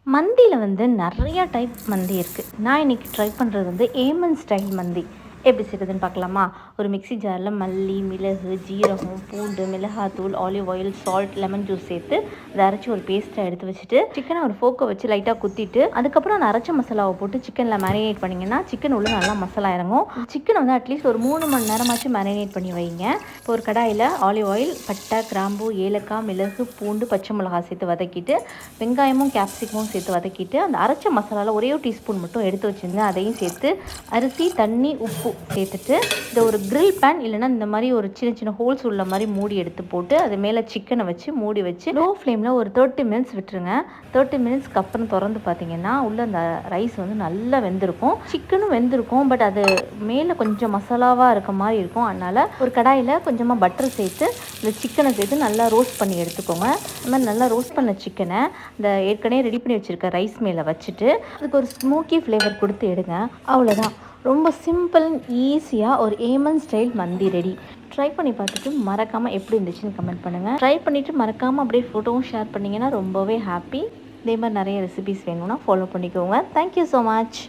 மந்தியில வந்து நெறைய டைப் மந்தி இருக்கு. நான் இன்னைக்கு ட்ரை பண்றது வந்து ஏமன் ஸ்டைல் மந்தி. எப்படி செய்றதுன்னு பார்க்கலாமா? ஒரு மிக்ஸி ஜார்ல மல்லி, மிளகு, ஜீரகம், பூண்டு, மிளகாத்தூள், olive oil, salt, lemon juice சேர்த்து அத அரைச்சு ஒரு பேஸ்ட்டா எடுத்து வச்சுட்டு, சிக்கன ஒரு ஃபோர்க்க வச்சு லைட்டா குத்திட்டு, அதுக்கப்புறம் அந்த அரைச்ச மசாலாவ போட்டு சிக்கன்ல மேரினேட் பண்ணீங்கன்னா, சிக்கன் உள்ள நல்லா மசாலா இறங்கும். சிக்கன வந்து அட்லீஸ்ட் ஒரு 3 மணி நேரமாச்சும் மேரினேட் பண்ணி வைங்க. இப்போ ஒரு கடாயில ஆலிவ் ஆயில், பட்டை, கிராம்பு, ஏலக்காய், மிளகு, பூண்டு, பச்சை மிளகாய் சேர்த்து வதக்கிட்டு, வெங்காயமும் கேப்சிகமும் சேர்த்து வதக்கிட்டு, அந்த அரைச்ச மசாலாவில் ஒரே ஒரு டீஸ்பூன் மட்டும் எடுத்து வச்சுருந்தேன். அதையும் சேர்த்து அரிசி, தண்ணி, உப்பு சேர்த்துட்டு இதை ஒரு கிரில் பேன் இல்லைன்னா இந்த மாதிரி ஒரு சின்ன சின்ன ஹோல்ஸ் உள்ள மாதிரி மூடி எடுத்து போட்டு அது மேலே சிக்கனை வச்சு மூடி வச்சு லோ ஃப்ளேமில் ஒரு 30 மினிட்ஸ் விட்டுருங்க. 30 மினிட்ஸ்க்கு அப்புறம் திறந்து பார்த்தீங்கன்னா உள்ள அந்த ரைஸ் வந்து நல்லா வெந்திருக்கும், சிக்கனும் வெந்திருக்கும். பட் அது மேலே கொஞ்சம் மசாலாவாக இருக்க மாதிரி இருக்கும். அதனால் ஒரு கடாயில் கொஞ்சமாக பட்டர் சேர்த்து இந்த சிக்கனை சேர்த்து நல்லா ரோஸ்ட் பண்ணி எடுத்துக்கோங்க. அந்த மாதிரி நல்லா ரோஸ்ட் பண்ண சிக்கனை இந்த ஏற்கனவே ரெடி பண்ணி வச்சுருக்க ரைஸ் மேலே வச்சுட்டு அதுக்கு ஒரு ஸ்மோக்கி ஃப்ளேவர் கொடுத்து எடுங்க. அவ்வளோதான். ரொம்ப சிம்பிள் ஈஸியாக ஒரு ஏமன் ஸ்டைல் மந்தி ரெடி. ட்ரை பண்ணி பார்த்துட்டு மறக்காமல் எப்படி இருந்துச்சுன்னு கமெண்ட் பண்ணுங்கள். ட்ரை பண்ணிவிட்டு மறக்காமல் அப்படியே ஃபோட்டோவும் ஷேர் பண்ணிங்கன்னா ரொம்பவே ஹாப்பி. இதே மாதிரி நிறைய ரெசிபிஸ் வேணும்னா ஃபாலோ பண்ணிக்கோங்க. Thank you so much.